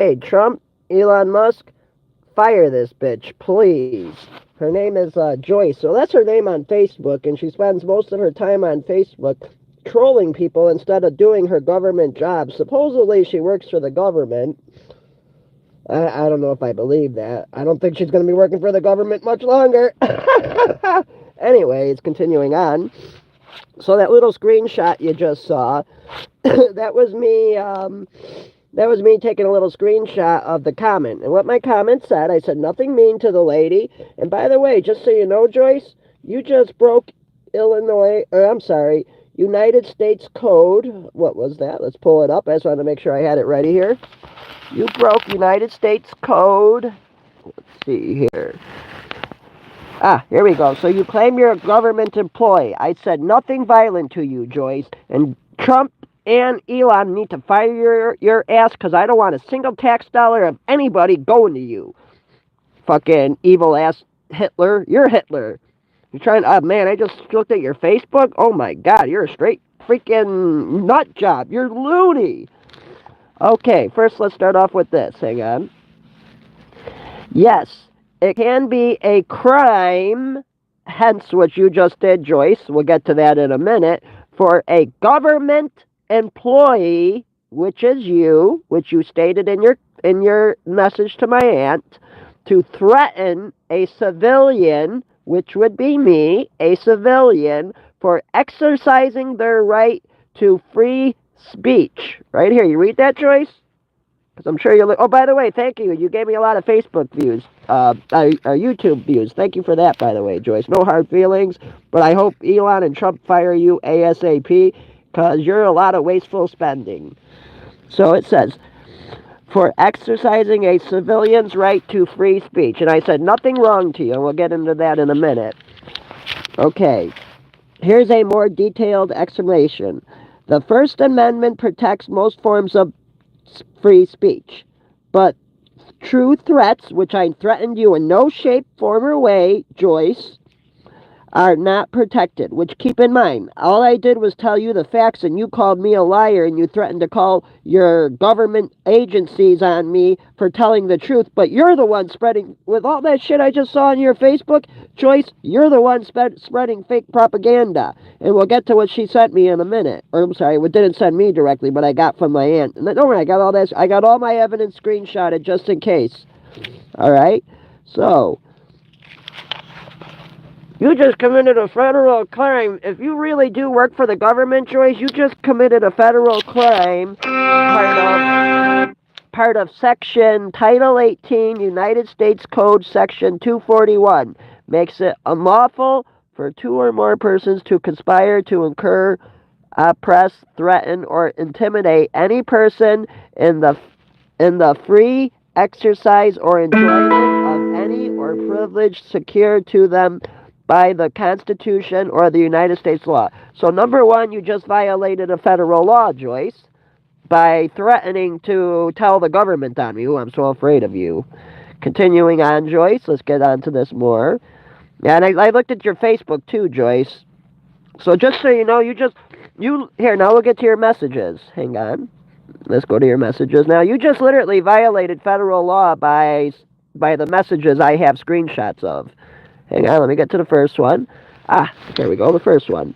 Hey, Trump, Elon Musk, fire this bitch, please. Her name is Joyce. So that's her name on Facebook, and she spends most of her time on Facebook trolling people instead of doing her government job. Supposedly, she works for the government. I don't know if I believe that. I don't think she's going to be working for the government much longer. Anyways, continuing on. So that little screenshot you just saw, that was me. That was me taking a little screenshot of the comment. And what my comment said, I said nothing mean to the lady. And by the way, just so you know, Joyce, you just broke Illinois, or I'm sorry, United States Code. What was that? Let's pull it up. I just wanted to make sure I had it ready here. You broke United States Code. Let's see here. Here we go. So you claim you're a government employee. I said nothing violent to you, Joyce. And Trump and Elon need to fire your ass because I don't want a single tax dollar of anybody going to you. Fucking evil ass Hitler. You're Hitler. You're trying. Man, I just looked at your Facebook. Oh my God, you're a straight freaking nut job. You're loony. Okay, first let's start off with this. Hang on. Yes, it can be a crime, hence what you just did, Joyce. We'll get to that in a minute. For a government employee, which is you, which you stated in your message to my aunt, to threaten a civilian, which would be me, a civilian, for exercising their right to free speech. Right here. You read that, Joyce? Because I'm sure you'll. Oh, by the way, thank you. You gave me a lot of Facebook views, YouTube views. Thank you for that, by the way, Joyce. No hard feelings, but I hope Elon and Trump fire you ASAP because you're a lot of wasteful spending. So it says, for exercising a civilian's right to free speech. And I said nothing wrong to you, and we'll get into that in a minute. Okay, here's a more detailed explanation. The First Amendment protects most forms of free speech. But true threats, which I threatened you in no shape, form, or way, Joyce, are not protected. Which, keep in mind, all I did was tell you the facts and you called me a liar and you threatened to call your government agencies on me for telling the truth. But you're the one spreading, with all that shit I just saw on your Facebook, Joyce, you're the one spreading fake propaganda. And we'll get to what she sent me in a minute. Or I'm sorry, what didn't send me directly, but I got from my aunt. And don't worry, I got all that. I got all my evidence screenshotted just in case. All right? So, you just committed a federal crime. If you really do work for the government, Joyce, you just committed a federal crime. Part of Section Title 18, United States Code, Section 241. Makes it unlawful for two or more persons to conspire to incur, oppress, threaten, or intimidate any person in the free exercise or enjoyment of any or privilege secured to them by the Constitution or the United States law. So number one, you just violated a federal law, Joyce, by threatening to tell the government on me. Ooh, I'm so afraid of you. Continuing on, Joyce, let's get on to this more. Yeah, and I looked at your Facebook too, Joyce. So just so you know, here, now we'll get to your messages. Hang on. Let's go to your messages. Now, you just literally violated federal law by the messages I have screenshots of. Hang on, let me get to the first one. There we go, the first one.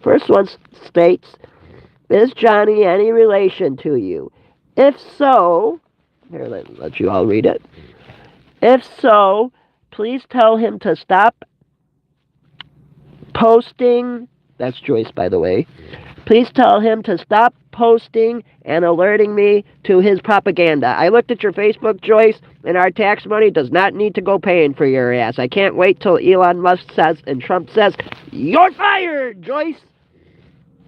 First one states, is Johnny any relation to you? If so, here, let you all read it. If so, please tell him to stop posting. That's Joyce, by the way. Please tell him to stop posting and alerting me to his propaganda. I looked at your Facebook, Joyce, and our tax money does not need to go paying for your ass. I can't wait till Elon Musk says and Trump says, you're fired, Joyce.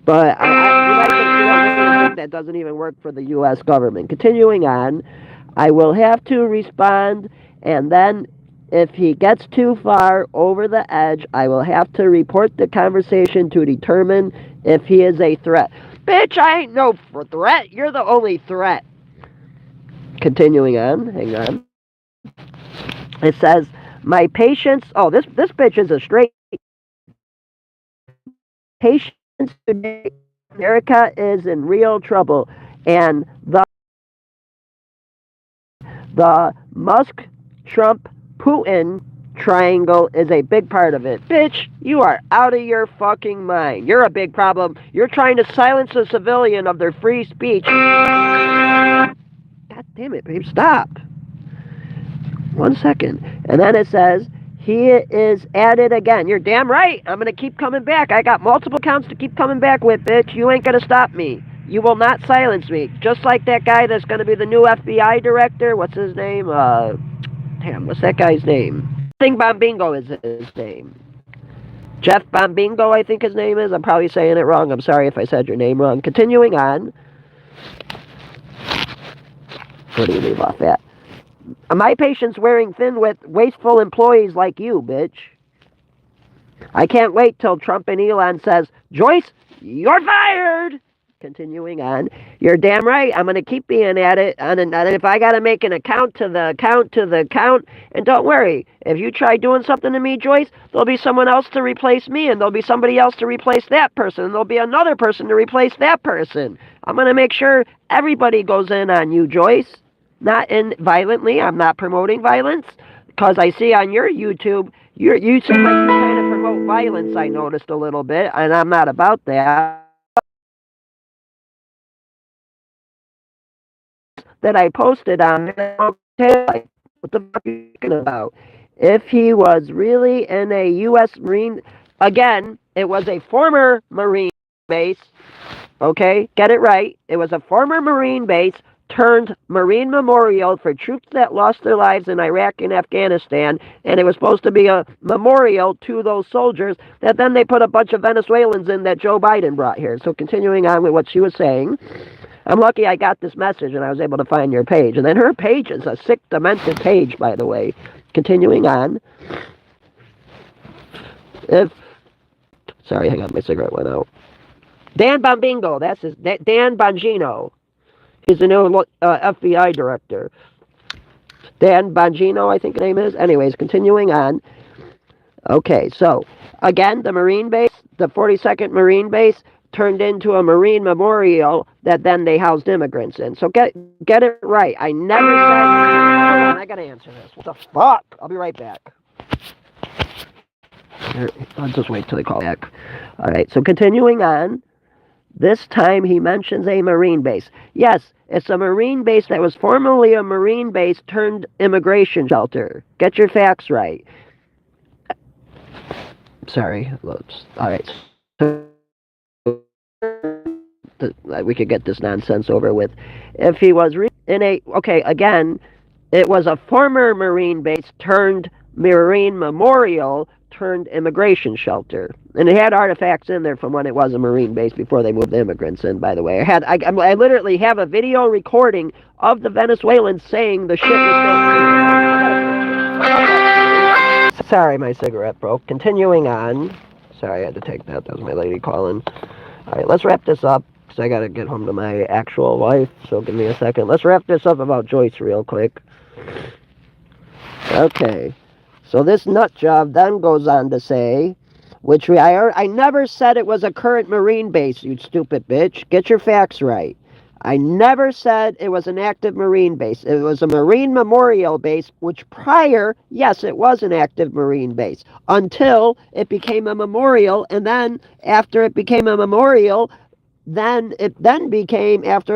But I think that doesn't even work for the U.S. government. Continuing on, I will have to respond, and then if he gets too far over the edge, I will have to report the conversation to determine if he is a threat. Bitch, I ain't no threat. You're the only threat. Continuing on, hang on. It says, my patience. Oh, this bitch is a straight. Patience today. America is in real trouble, and the The Musk, Trump, Putin triangle is a big part of it. Bitch, you are out of your fucking mind. You're a big problem. You're trying to silence a civilian of their free speech. God damn it, babe, stop. 1 second. And then it says, he is at it again. You're damn right. I'm going to keep coming back. I got multiple counts to keep coming back with, bitch. You ain't going to stop me. You will not silence me. Just like that guy that's going to be the new FBI director. What's his name? Damn, what's that guy's name? I think Bombingo is his name. Jeff Bombingo, I think his name is. I'm probably saying it wrong. I'm sorry if I said your name wrong. Continuing on. Where do you leave off at? My patient's wearing thin with wasteful employees like you, bitch. I can't wait till Trump and Elon says, Joyce, you're fired. Continuing on. You're damn right. I'm going to keep being at it. And if I got to make an account to the account, and don't worry, if you try doing something to me, Joyce, there'll be someone else to replace me, and there'll be somebody else to replace that person, and there'll be another person to replace that person. I'm going to make sure everybody goes in on you, Joyce. Not in violently. I'm not promoting violence. Because I see on your YouTube, you seem like you're trying to promote violence, I noticed a little bit, and I'm not about that. That I posted on what the fuck are you talking about? If he was really in a U.S. Marine, again, it was a former Marine base, okay? Get it right. It was a former Marine base turned Marine memorial for troops that lost their lives in Iraq and Afghanistan, and it was supposed to be a memorial to those soldiers that then they put a bunch of Venezuelans in that Joe Biden brought here. So continuing on with what she was saying, I'm lucky I got this message and I was able to find your page. And then her page is a sick, demented page, by the way. Continuing on. Sorry, hang on, my cigarette went out. Dan Bombingo, that's his, Dan Bongino. He's the new FBI director. Dan Bongino, I think the name is. Anyways, continuing on. Okay, so, again, the Marine base, the 42nd Marine base, turned into a Marine memorial that then they housed immigrants in. So get it right. I never said... Hold on, I gotta answer this. What the fuck? I'll be right back. Here, I'll just wait till they call back. Alright, so continuing on. This time he mentions a Marine base. Yes, it's a Marine base that was formerly a Marine base turned immigration shelter. Get your facts right. Sorry. Alright. We could get this nonsense over with. If he was in a... Okay, again, it was a former Marine base turned Marine memorial turned immigration shelter. And it had artifacts in there from when it was a Marine base before they moved the immigrants in, by the way. I literally have a video recording of the Venezuelans saying the shit was still... Sorry, my cigarette broke. Continuing on. Sorry, I had to take that. That was my lady calling. Alright, let's wrap this up, because I gotta get home to my actual wife, so give me a second. Let's wrap this up about Joyce real quick. Okay, so this nut job then goes on to say, which I never said it was a current Marine base, you stupid bitch. Get your facts right. I never said it was an active Marine base. It was a Marine memorial base, which prior, yes, it was an active Marine base, until it became a memorial, and then after it became a memorial, after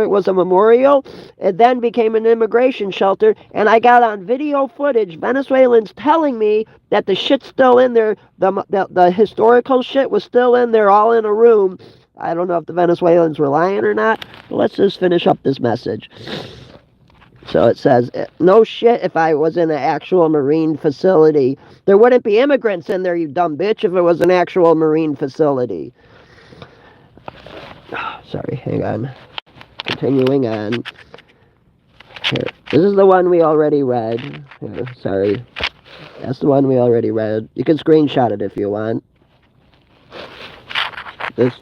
it was a memorial, it then became an immigration shelter, and I got on video footage, Venezuelans telling me that the shit's still in there, the historical shit was still in there, all in a room. I don't know if the Venezuelans were lying or not, but let's just finish up this message. So it says, no shit, if I was in an actual Marine facility, there wouldn't be immigrants in there, you dumb bitch, if it was an actual Marine facility. Sorry, hang on. Continuing on. Here, this is the one we already read. Here, sorry. That's the one we already read. You can screenshot it if you want. This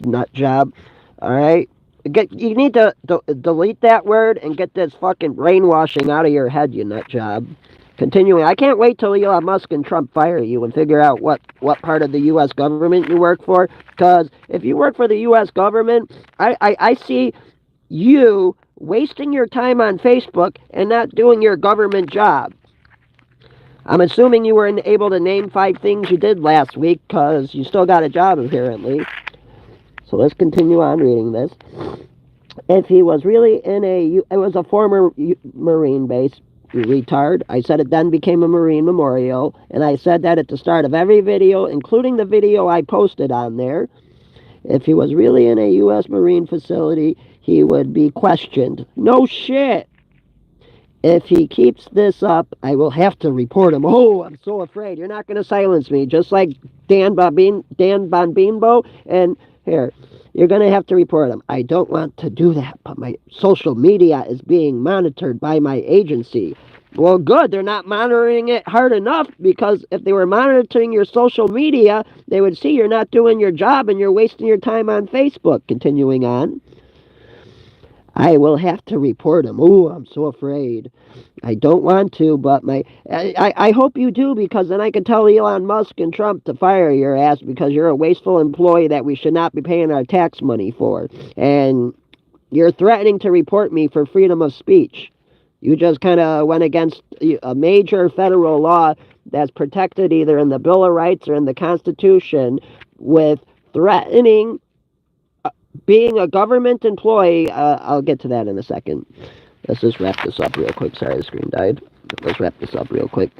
nut job. Alright? You need to delete that word and get this fucking brainwashing out of your head, you nut job. Continuing, I can't wait till Elon Musk and Trump fire you and figure out what part of the U.S. government you work for. Because if you work for the U.S. government, I see you wasting your time on Facebook and not doing your government job. I'm assuming you were able to name 5 things you did last week because you still got a job apparently. So let's continue on reading this. If he was really it was a former Marine base, you retard. I said it then became a Marine memorial, and I said that at the start of every video, including the video I posted on there. If he was really in a U.S. Marine facility, he would be questioned. No shit. If he keeps this up, I will have to report him. Oh, I'm so afraid. You're not going to silence me, just like Dan Bonbimbo. And here, you're going to have to report him. I don't want to do that, but my social media is being monitored by my agency. Well, good. They're not monitoring it hard enough, because if they were monitoring your social media, they would see you're not doing your job and you're wasting your time on Facebook. Continuing on. I will have to report him. Oh, I'm so afraid. I don't want to, but I hope you do, because then I can tell Elon Musk and Trump to fire your ass because you're a wasteful employee that we should not be paying our tax money for. And you're threatening to report me for freedom of speech. You just kind of went against a major federal law that's protected either in the Bill of Rights or in the Constitution with threatening being a government employee. I'll get to that in a second. Let's just wrap this up real quick. Sorry, the screen died. Let's wrap this up real quick.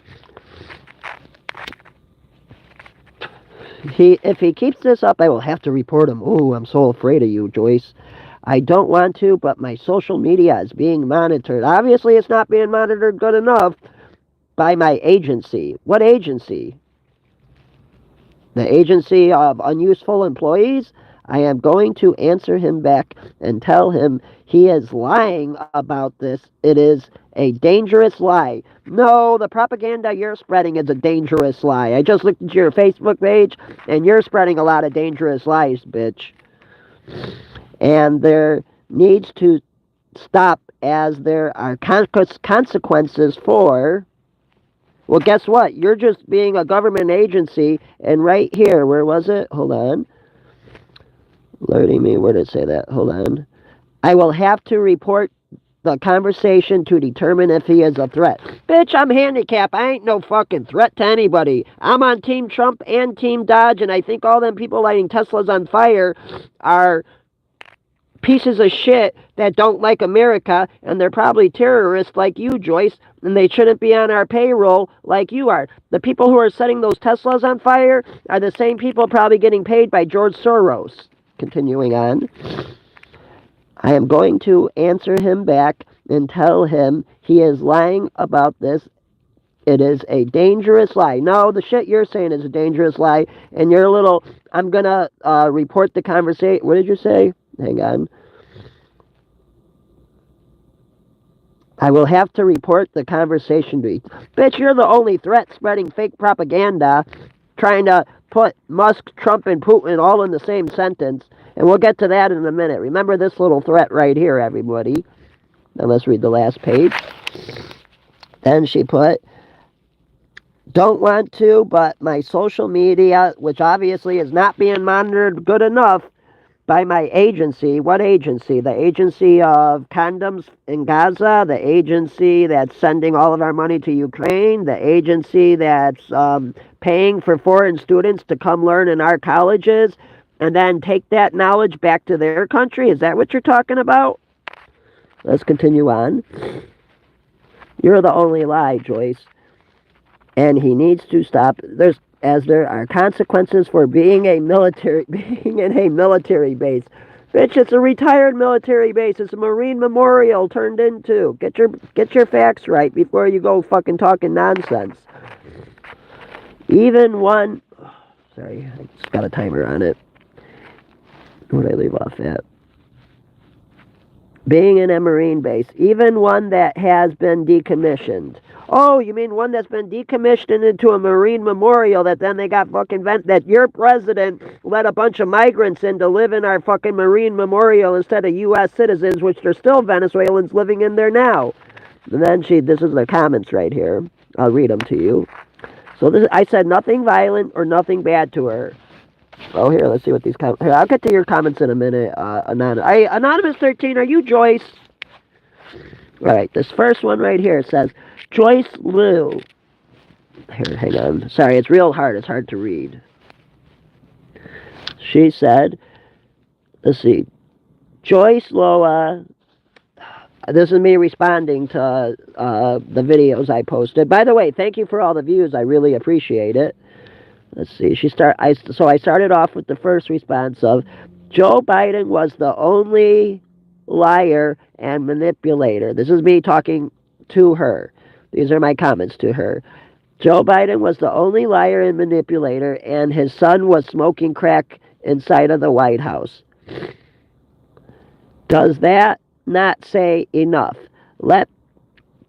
If he keeps this up, I will have to report him. Oh, I'm so afraid of you, Joyce. I don't want to, but my social media is being monitored. Obviously, it's not being monitored good enough by my agency. What agency? The agency of unuseful employees? I am going to answer him back and tell him he is lying about this. It is a dangerous lie. No, the propaganda you're spreading is a dangerous lie. I just looked at your Facebook page, and you're spreading a lot of dangerous lies, bitch. And there needs to stop, as there are consequences for... Well, guess what? You're just being a government agency, and right here, where was it? Hold on. Alerting me, where did it say that? Hold on. I will have to report the conversation to determine if he is a threat. Bitch, I'm handicapped. I ain't no fucking threat to anybody. I'm on Team Trump and Team Dodge, and I think all them people lighting Teslas on fire are pieces of shit that don't like America, and they're probably terrorists like you, Joyce, and they shouldn't be on our payroll like you are. The people who are setting those Teslas on fire are the same people probably getting paid by George Soros. Continuing on. I am going to answer him back and tell him he is lying about this. It is a dangerous lie. No, the shit you're saying is a dangerous lie, and you're a little... I'm going to report the conversation. What did you say? Hang on. I will have to report the conversation to you. Bitch, you're the only threat spreading fake propaganda, trying to put Musk, Trump, and Putin all in the same sentence. And we'll get to that in a minute. Remember this little threat right here, everybody. Now let's read the last page. Then she put, don't want to, but my social media, which obviously is not being monitored good enough by my agency. What agency? The agency of condoms in Gaza, the agency that's sending all of our money to Ukraine, the agency that's paying for foreign students to come learn in our colleges and then take that knowledge back to their country. Is that what you're talking about? Let's continue on. You're the only lie, Joyce. And he needs to stop. There are consequences for being in a military base. Bitch, it's a retired military base. It's a Marine memorial turned into. Get your facts right before you go fucking talking nonsense. Even one... Sorry, I just got a timer on it. Where did I leave off at? Being in a Marine base, even one that has been decommissioned. Oh, you mean one that's been decommissioned into a Marine memorial that then they got fucking that your president let a bunch of migrants in to live in our fucking Marine memorial instead of U.S. citizens, which there's still Venezuelans living in there now. And then this is the comments right here. I'll read them to you. So I said nothing violent or nothing bad to her. Oh, here, let's see what these comments... Here, I'll get to your comments in a minute, Anonymous 13. Are you Joyce? All right, this first one right here says, Joyce Liu. Here, hang on. Sorry, it's real hard. It's hard to read. She said, let's see, Joyce Loa. This is me responding to the videos I posted. By the way, thank you for all the views. I really appreciate it. Let's see. So I started off with the first response of, Joe Biden was the only liar and manipulator. This is me talking to her. These are my comments to her. Joe Biden was the only liar and manipulator, and his son was smoking crack inside of the White House. Does that not say enough? Let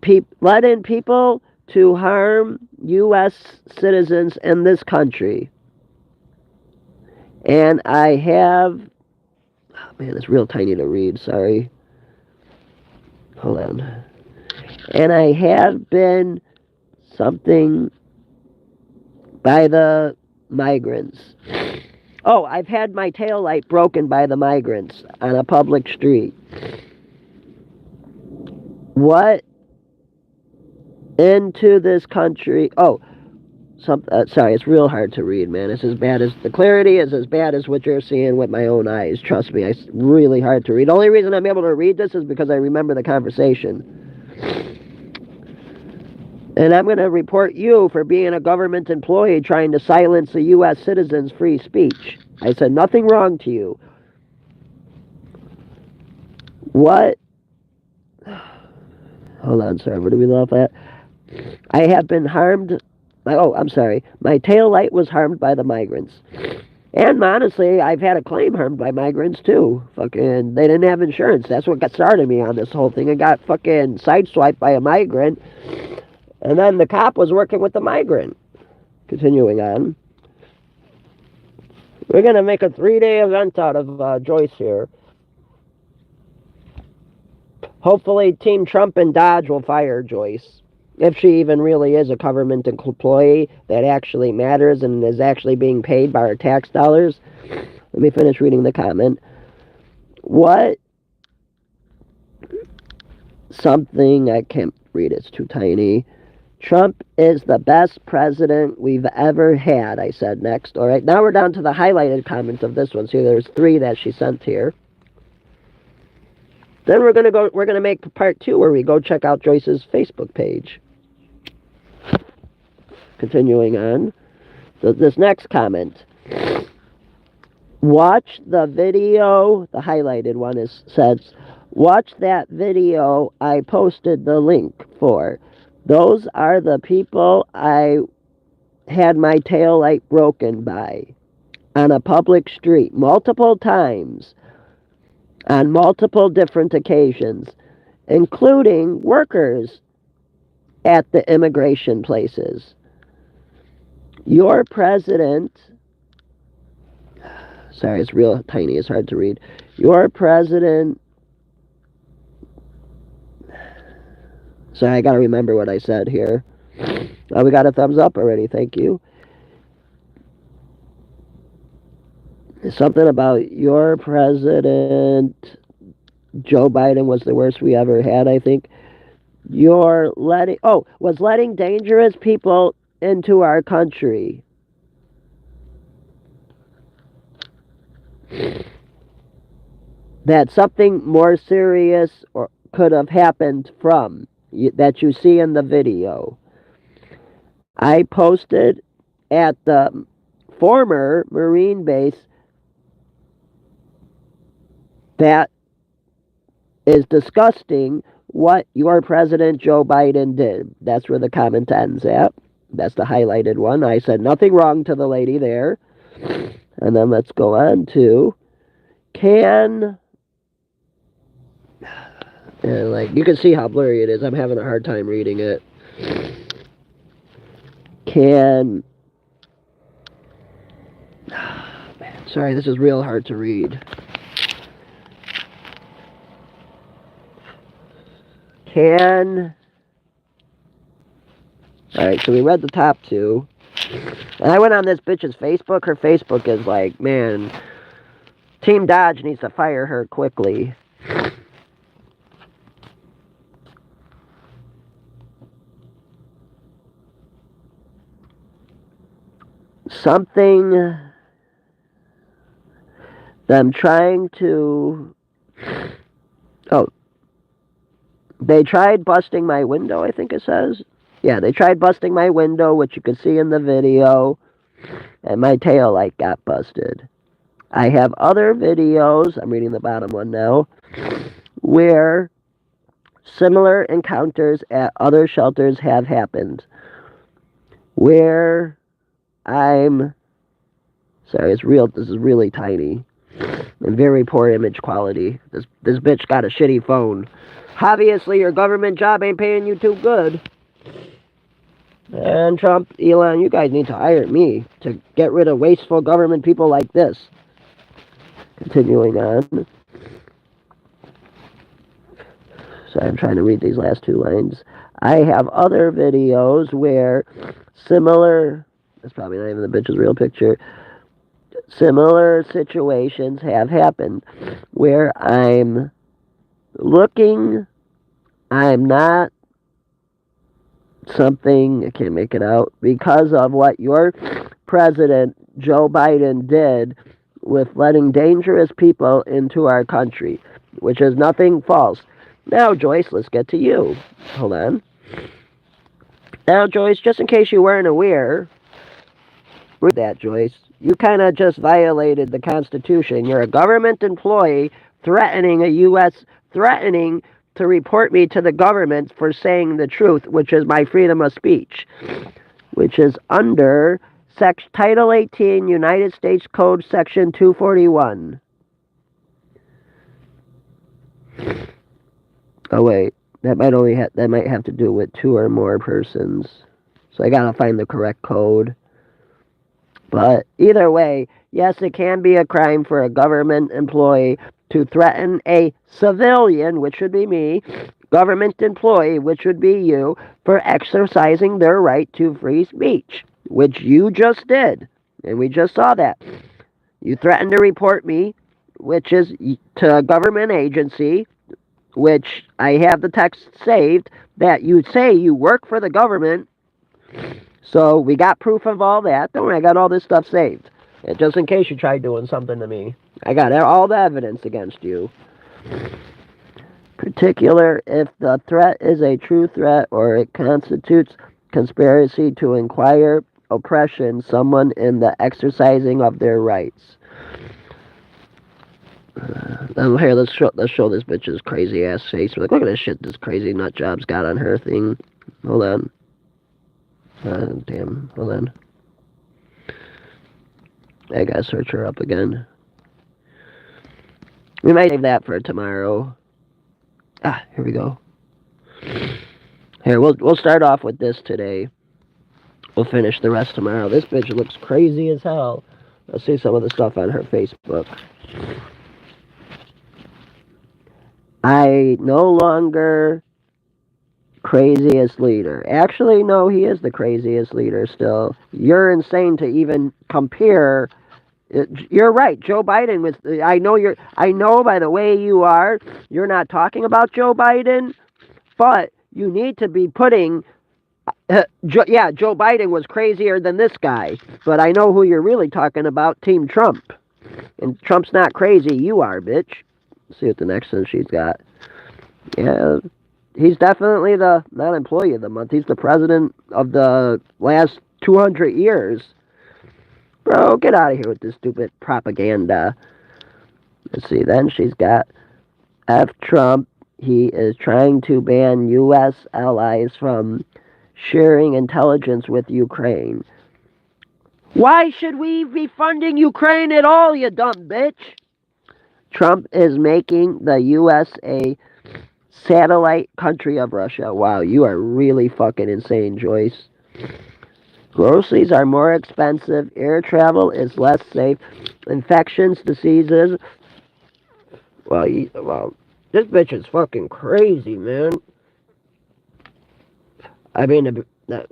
in people to harm U.S. citizens in this country. And I have... Oh, man, it's real tiny to read. Sorry. Hold on. And I have been something by the migrants. Oh, I've had my taillight broken by the migrants on a public street. What into this country? Oh, sorry, it's real hard to read, man. It's as bad as, the clarity is as bad as what you're seeing with my own eyes. Trust me, it's really hard to read. The only reason I'm able to read this is because I remember the conversation. And I'm going to report you for being a government employee trying to silence a U.S. citizen's free speech. I said nothing wrong to you. What? Hold on, sorry, where did we laugh at? I have been harmed. I'm sorry. My tail light was harmed by the migrants. And honestly, I've had a claim harmed by migrants too. Fucking, they didn't have insurance. That's what got started me on this whole thing. I got fucking sideswiped by a migrant. And then the cop was working with the migrant. Continuing on. We're going to make a 3-day event out of Joyce here. Hopefully Team Trump and Dodge will fire Joyce. If she even really is a government employee that actually matters and is actually being paid by our tax dollars. Let me finish reading the comment. What? Something, I can't read, it's too tiny. Trump is the best president we've ever had, I said next. All right, now we're down to the highlighted comments of this one. See, there's 3 that she sent here. Then we're gonna make part 2 where we go check out Joyce's Facebook page. Continuing on. So this next comment. Watch the video, the highlighted one says, watch that video I posted the link for. Those are the people I had my tail light broken by on a public street multiple times on multiple different occasions, including workers at the immigration places. Your president, sorry, it's real tiny, it's hard to read. Your president, sorry, I gotta remember what I said here. Oh, we got a thumbs up already, thank you. Something about your president, Joe Biden was the worst we ever had, I think. Was letting dangerous people into our country. That something more serious or could have happened from that you see in the video. I posted at the former Marine base that is disgusting what your President Joe Biden did. That's where the comment ends at. That's the highlighted one. I said nothing wrong to the lady there. And then let's go on to you can see how blurry it is. I'm having a hard time reading it. Sorry, this is real hard to read. Alright, so we read the top 2. And I went on this bitch's Facebook. Her Facebook is like, man, Team Dodge needs to fire her quickly. something them trying to... Oh, they tried busting my window, I think it says. Yeah, they tried busting my window, which you could see in the video, and my tail light got busted. I have other videos, I'm reading the bottom one now, where similar encounters at other shelters have happened. Where I'm... Sorry, this is really tiny. And very poor image quality. This bitch got a shitty phone. Obviously, your government job ain't paying you too good. And Trump, Elon, you guys need to hire me to get rid of wasteful government people like this. Continuing on. Sorry, I'm trying to read these last two lines. I have other videos where similar... That's probably not even the bitch's real picture. Similar situations have happened where I'm looking... I'm not something... I can't make it out. Because of what your president, Joe Biden, did with letting dangerous people into our country, which is nothing false. Now, Joyce, let's get to you. Hold on. Now, Joyce, just in case you weren't aware, read that, Joyce. You kind of just violated the Constitution. You're a government employee threatening to report me to the government for saying the truth, which is my freedom of speech, which is under Title 18, United States Code, Section 241. Oh wait, that might have to do with two or more persons. So I gotta find the correct code. But either way, yes, it can be a crime for a government employee to threaten a civilian, which would be me, government employee, which would be you, for exercising their right to free speech, which you just did. And we just saw that. You threatened to report me, which is to a government agency, which I have the text saved, that you say you work for the government. So we got proof of all that. Don't worry, I got all this stuff saved. And just in case you tried doing something to me. I got all the evidence against you. Particular if the threat is a true threat or it constitutes conspiracy to inquire, oppression, someone in the exercising of their rights. Here, let's show this bitch's crazy ass face. Like, look at this shit this crazy nut job's got on her thing. Hold on. Damn. Hold on. I gotta search her up again. We might save that for tomorrow. Here we go. Here, we'll start off with this today. We'll finish the rest tomorrow. This bitch looks crazy as hell. Let's see some of the stuff on her Facebook. I no longer craziest leader. Actually, no, he is the craziest leader still. You're insane to even compare. You're right. Joe Biden was... I know by the way you are, you're not talking about Joe Biden, but you need to be putting... Joe Biden was crazier than this guy, but I know who you're really talking about, Team Trump. And Trump's not crazy, you are, bitch. Let's see what the next one she's got. Yeah, he's definitely the, not employee of the month, he's the president of the last 200 years. Bro, get out of here with this stupid propaganda. Let's see, then she's got F. Trump. He is trying to ban U.S. allies from sharing intelligence with Ukraine. Why should we be funding Ukraine at all, you dumb bitch? Trump is making the U.S. a satellite country of Russia. Wow, you are really fucking insane, Joyce. Groceries are more expensive. Air travel is less safe. Infections, diseases. Well, this bitch is fucking crazy, man. I mean, I'm not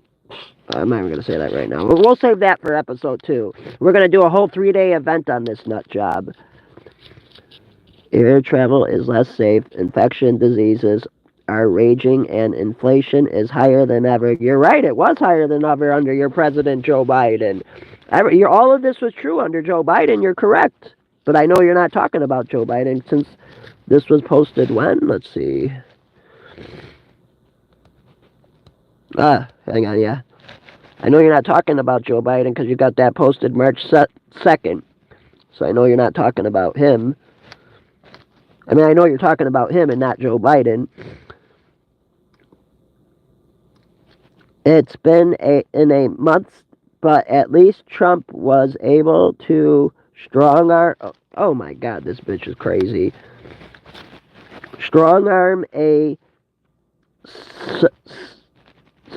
even going to say that right now. We'll save that for episode 2. We're going to do a whole 3-day event on this nut job. Air travel is less safe. Infection diseases are raging, and inflation is higher than ever. You're right, it was higher than ever under your president, Joe Biden. All of this was true under Joe Biden. You're correct. But I know you're not talking about Joe Biden since this was posted when? Let's see. Hang on, yeah. I know you're not talking about Joe Biden because you got that posted March 2nd. So I know you're not talking about him. I mean, I know you're talking about him and not Joe Biden. It's been in a month, but at least Trump was able to strong arm. Oh my God, this bitch is crazy. Strong arm a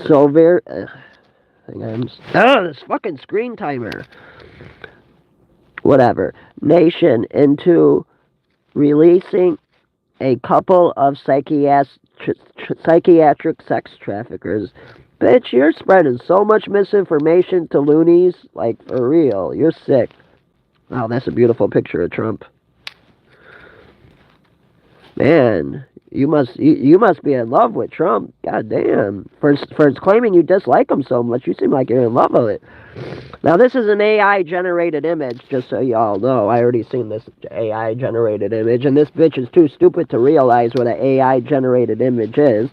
Soviet. Hang on. Oh, this fucking screen timer. Whatever. Nation into releasing a couple of psychiatric sex traffickers. Bitch, you're spreading so much misinformation to loonies. Like, for real. You're sick. Wow, that's a beautiful picture of Trump. Man, you must be in love with Trump. God damn. For claiming you dislike him so much, you seem like you're in love with it. Now, this is an AI-generated image, just so y'all know. I already seen this AI-generated image, and this bitch is too stupid to realize what an AI-generated image is.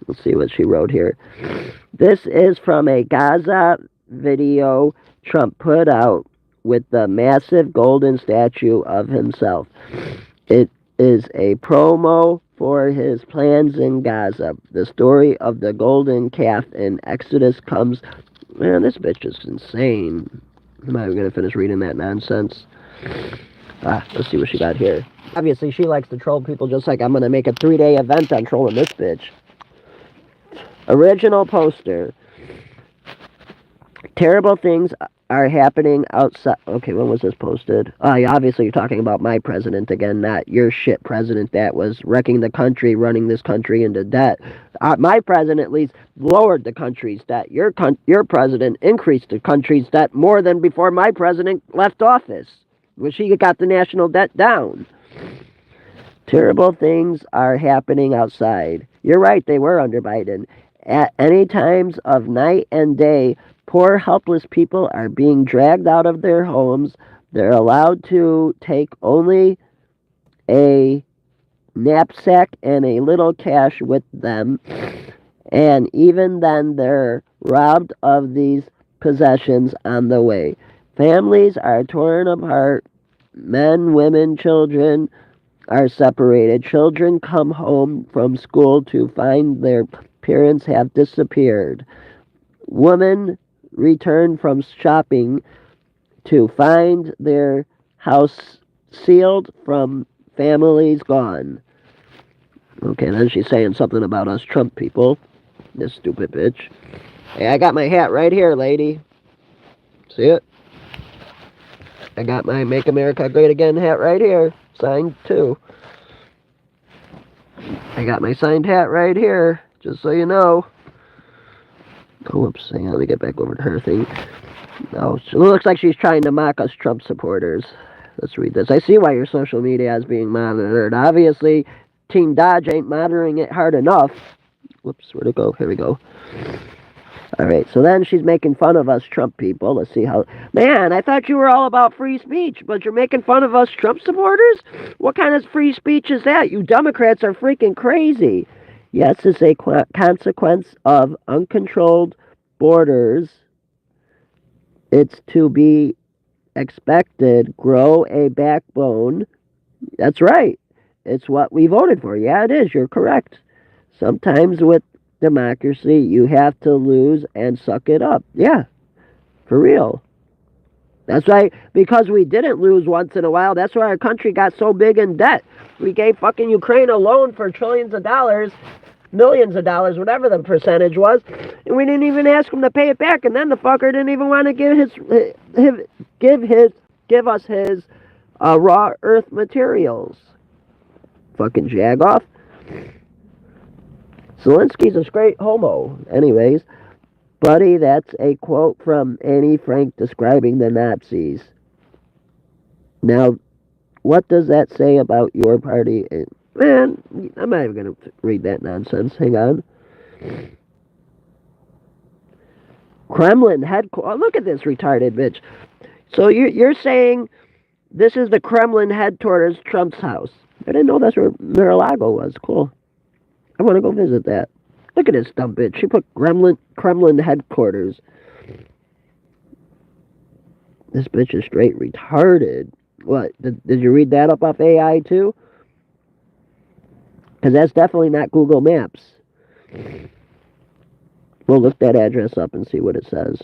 Let's see what she wrote here. This is from a Gaza video Trump put out with the massive golden statue of himself. It is a promo for his plans in Gaza. The story of the golden calf in Exodus comes... Man, this bitch is insane. I'm not even going to finish reading that nonsense. Let's see what she got here. Obviously, she likes to troll people just like I'm going to make a 3-day event on trolling this bitch. Original poster. Terrible things are happening outside. Okay, when was this posted? Obviously you're talking about my president again, not your shit president that was wrecking the country, running this country into debt. My president at least lowered the country's debt. Your president increased the country's debt more than before my president left office, which he got the national debt down. Terrible things are happening outside. You're right, they were under Biden. At any times of night and day, poor, helpless people are being dragged out of their homes. They're allowed to take only a knapsack and a little cash with them. And even then, they're robbed of these possessions on the way. Families are torn apart. Men, women, children are separated. Children come home from school to find their parents have disappeared. Women return from shopping to find their house sealed from families gone. Okay, then she's saying something about us Trump people. This stupid bitch. Hey, I got my hat right here, lady. See it? I got my Make America Great Again hat right here. Signed too. I got my signed hat right here, just so you know. Oh, whoops, hang on, let me get back over to her thing. No, it looks like she's trying to mock us Trump supporters. Let's read this. I see why your social media is being monitored. Obviously, Team Dodge ain't monitoring it hard enough. Whoops, where'd it go? Here we go. Alright, so then she's making fun of us Trump people. Let's see how... Man, I thought you were all about free speech, but you're making fun of us Trump supporters? What kind of free speech is that? You Democrats are freaking crazy. Yes, it's a consequence of uncontrolled borders. It's to be expected. Grow a backbone. That's right. It's what we voted for. Yeah, it is. You're correct. Sometimes with democracy, you have to lose and suck it up. Yeah, for real. That's right. Because we didn't lose once in a while, that's why our country got so big in debt. We gave fucking Ukraine a loan for trillions of dollars, millions of dollars, whatever the percentage was, and we didn't even ask him to pay it back. And then the fucker didn't even want to give us his raw earth materials. Fucking jagoff. Zelensky's a straight homo. Anyways, buddy, that's a quote from Annie Frank describing the Nazis. Now, what does that say about your party? Man, I'm not even going to read that nonsense. Hang on. Kremlin headquarters. Oh, look at this retarded bitch. So you're saying this is the Kremlin headquarters, Trump's house. I didn't know that's where Mar-a-Lago was. Cool. I want to go visit that. Look at this dumb bitch. She put Kremlin headquarters. This bitch is straight retarded. What? Did you read that up off AI too? Because that's definitely not Google Maps. We'll look that address up and see what it says.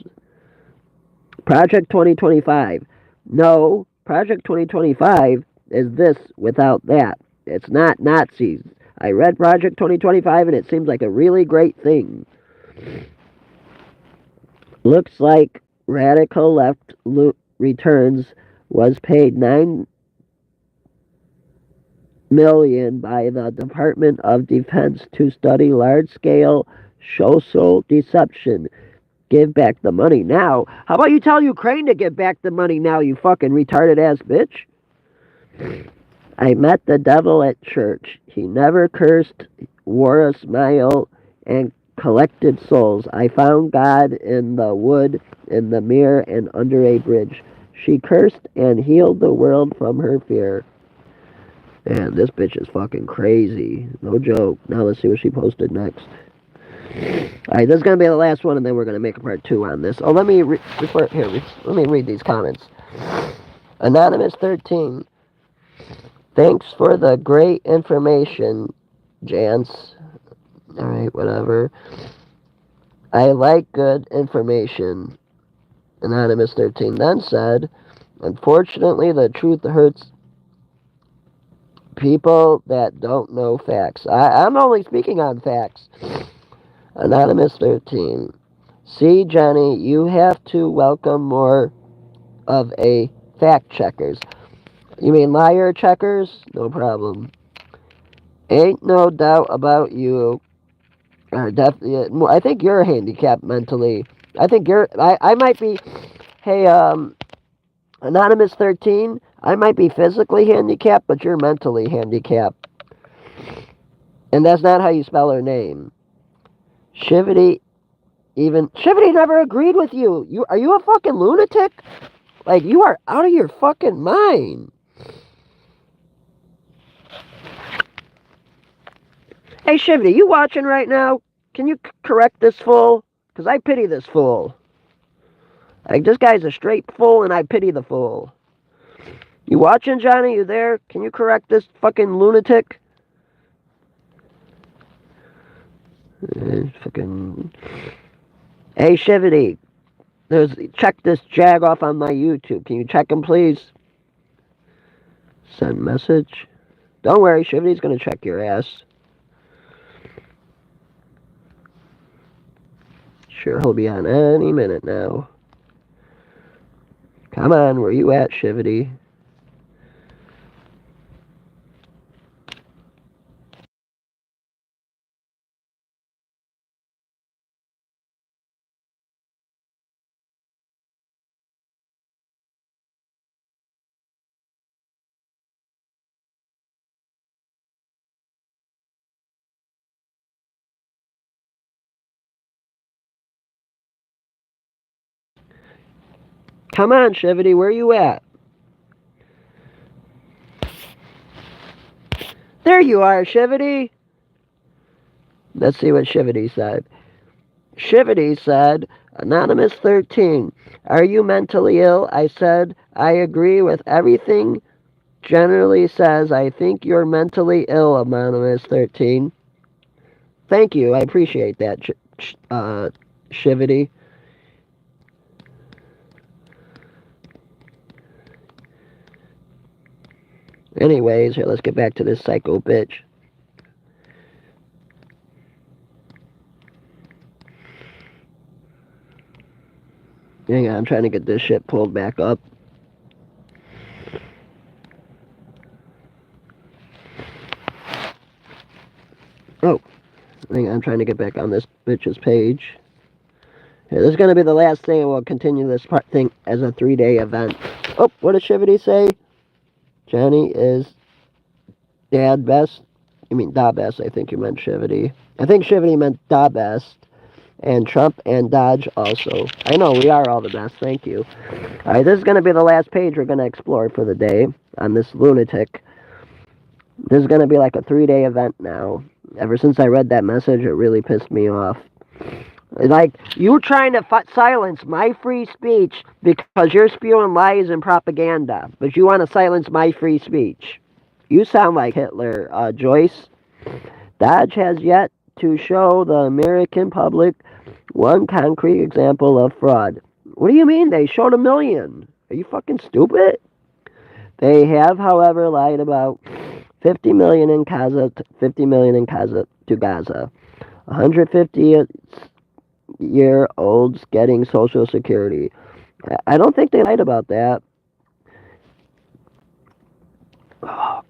Project 2025. No, Project 2025 is this without that. It's not Nazis. I read Project 2025 and it seems like a really great thing. Looks like Radical Left Returns was paid $9 million by the Department of Defense to study large-scale social deception. Give back the money now. How about you tell Ukraine to give back the money now, you fucking retarded-ass bitch? I met the devil at church. He never cursed, wore a smile, and collected souls. I found God in the wood, in the mirror, and under a bridge. She cursed and healed the world from her fear. Man, this bitch is fucking crazy. No joke. Now let's see what she posted next. Alright, this is going to be the last one, and then we're going to make a part 2 on this. Oh, let me read these comments. Anonymous 13. Thanks for the great information, Jance. Alright, whatever. I like good information. Anonymous 13 then said, unfortunately, the truth hurts people that don't know facts. I'm only speaking on facts. Anonymous 13. See, Johnny, you have to welcome more of a fact checkers. You mean liar checkers? No problem. Ain't no doubt about you. I think you're handicapped mentally. I might be, hey, Anonymous 13, I might be physically handicapped, but you're mentally handicapped. And that's not how you spell her name. Shivity never agreed with you. Are you a fucking lunatic? Like, you are out of your fucking mind. Hey, Shivity, you watching right now? Can you correct this fool? Because I pity this fool. Like, this guy's a straight fool, and I pity the fool. You watching, Johnny? You there? Can you correct this fucking lunatic? Fucking... Hey, Shivity. Check this jag off on my YouTube. Can you check him, please? Send message. Don't worry, Shivity's gonna check your ass. Sure, he'll be on any minute now. Come on, where you at, Shivity? Come on, Shivity, where you at? There you are, Shivity. Let's see what Shivity said. Shivity said, Anonymous 13, are you mentally ill? I said, I agree with everything generally says. I think you're mentally ill, Anonymous 13. Thank you. I appreciate that, Shivity. Anyways, here, let's get back to this psycho bitch. Hang on, I'm trying to get this shit pulled back up. Oh, hang on, I'm trying to get back on this bitch's page. Here, this is going to be the last thing, and we'll continue this thing as a 3-day event. Oh, what did Shivity say? Johnny is da best. You mean da best, I think you meant Shivity. I think Shivity meant da best. And Trump and Dodge also. I know, we are all the best. Thank you. All right, this is going to be the last page we're going to explore for the day on this lunatic. This is going to be like a 3-day event now. Ever since I read that message, it really pissed me off. Like, you're trying to silence my free speech because you're spewing lies and propaganda, but you want to silence my free speech. You sound like Hitler, Joyce. Dodge has yet to show the American public one concrete example of fraud. What do you mean? They showed 1,000,000. Are you fucking stupid? They have, however, lied about 50 million in Gaza, 50 million in Gaza to Gaza. 150-year-olds getting Social Security. I don't think they lied about that. Oh,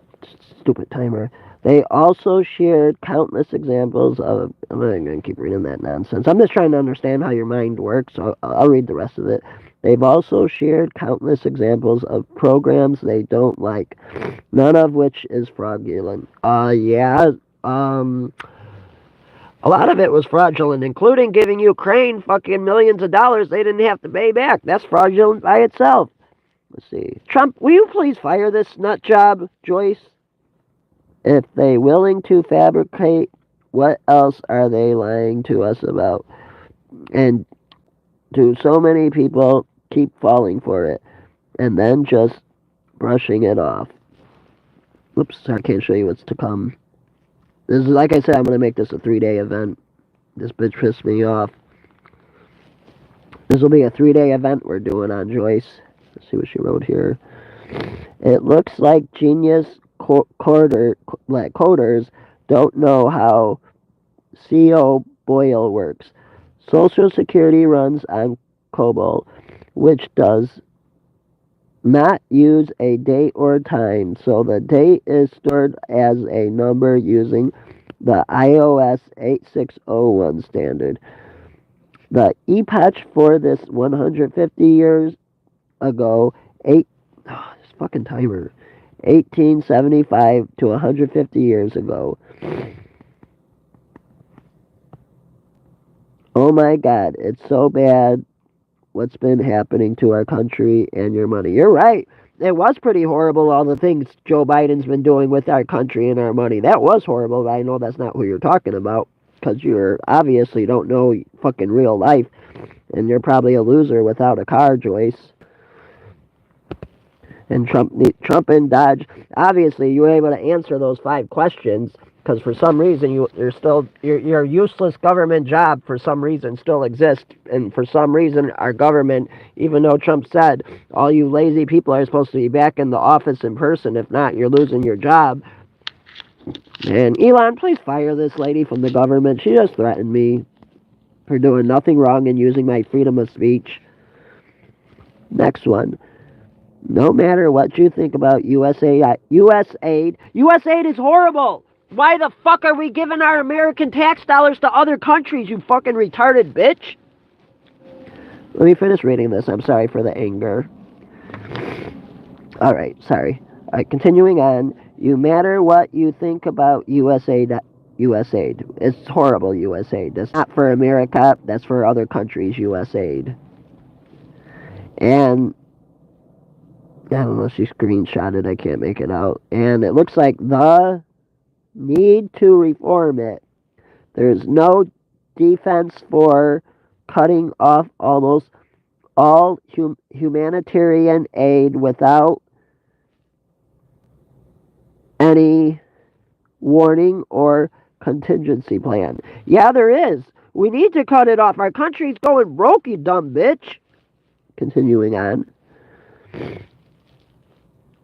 stupid timer. They also shared countless examples of... I'm not going to keep reading that nonsense. I'm just trying to understand how your mind works, so I'll read the rest of it. They've also shared countless examples of programs they don't like, none of which is fraudulent. Yeah, a lot of it was fraudulent, including giving Ukraine fucking millions of dollars they didn't have to pay back. That's fraudulent by itself. Let's see. Trump, will you please fire this nut job, Joyce? If they willing to fabricate, what else are they lying to us about? And do so many people keep falling for it and then just brushing it off? Oops, I can't show you what's to come. This is, like I said, I'm going to make this a 3-day event. This bitch pissed me off. This will be a 3-day event we're doing on Joyce. Let's see what she wrote here. It looks like genius coders don't know how CO Boyle works. Social Security runs on COBOL, which does not use a date or time, so the date is stored as a number using the iOS 8601 standard. The epoch for this 150 years ago, this fucking timer, 1875 to 150 years ago. Oh my God, it's so bad what's been happening to our country and your money. You're right. It was pretty horrible, all the things Joe Biden's been doing with our country and our money. That was horrible, but I know that's not who you're talking about, because you obviously don't know fucking real life, and you're probably a loser without a car, Joyce. And Trump and Dodge, obviously you were able to answer those 5 questions, because for some reason your useless government job for some reason still exists, and for some reason our government, even though Trump said all you lazy people are supposed to be back in the office in person, if not you're losing your job. And Elon, please fire this lady from the government. She just threatened me for doing nothing wrong and using my freedom of speech. Next one. No matter what you think about USAID is horrible. Why the fuck are we giving our American tax dollars to other countries, you fucking retarded bitch? Let me finish reading this. I'm sorry for the anger. Alright, sorry. Alright, continuing on. You matter what you think about USAID. It's horrible, USAID. That's not for America. That's for other countries, USAID. And I don't know if she screenshotted. I can't make it out. And it looks like the need to reform it. There's no defense for cutting off almost all humanitarian aid without any warning or contingency plan. Yeah, there is. We need to cut it off. Our country's going broke, you dumb bitch. Continuing on.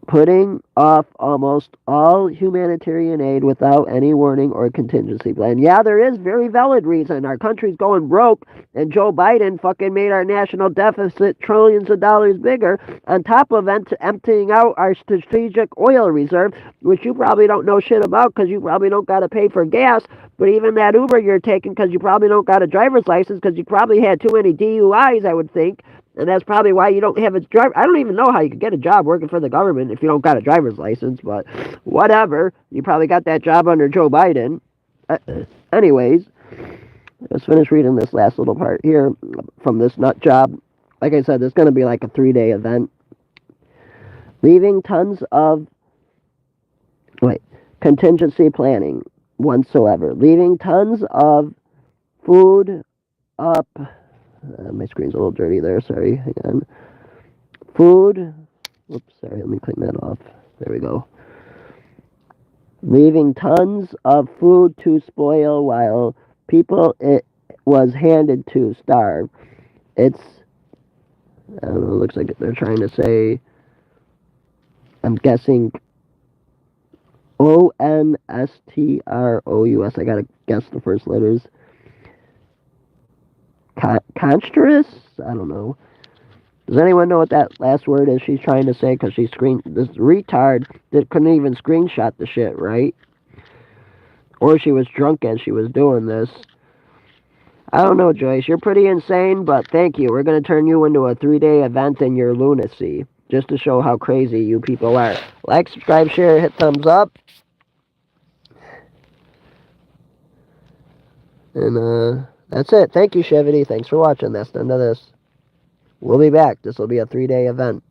Putting off almost all humanitarian aid without any warning or contingency plan. Yeah, there is very valid reason. Our country's going broke, and Joe Biden fucking made our national deficit trillions of dollars bigger, on top of emptying out our strategic oil reserve, which you probably don't know shit about because you probably don't got to pay for gas, but even that Uber you're taking because you probably don't got a driver's license because you probably had too many DUIs, I would think. And that's probably why you don't have a driver. I don't even know how you could get a job working for the government if you don't got a driver's license, but whatever. You probably got that job under Joe Biden. Anyways, Let's finish reading this last little part here from this nut job. Like I said, it's going to be like a 3-day event. Leaving tons of, wait, contingency planning whatsoever. Leaving tons of food up. My screen's a little dirty there. Sorry. Hang on. Food. Whoops. Sorry. Let me clean that off. There we go. Leaving tons of food to spoil while people it was handed to starve. It's, I don't know, it looks like they're trying to say, I'm guessing Onstrous. I gotta guess the first letters. Constrous? I don't know. Does anyone know what that last word is she's trying to say? Because this retard that couldn't even screenshot the shit, right? Or she was drunk as she was doing this. I don't know, Joyce. You're pretty insane, but thank you. We're going to turn you into a 3-day event in your lunacy. Just to show how crazy you people are. Like, subscribe, share, hit thumbs up. And, that's it. Thank you, Chevity. Thanks for watching. That's the end of this. We'll be back. This will be a 3-day event.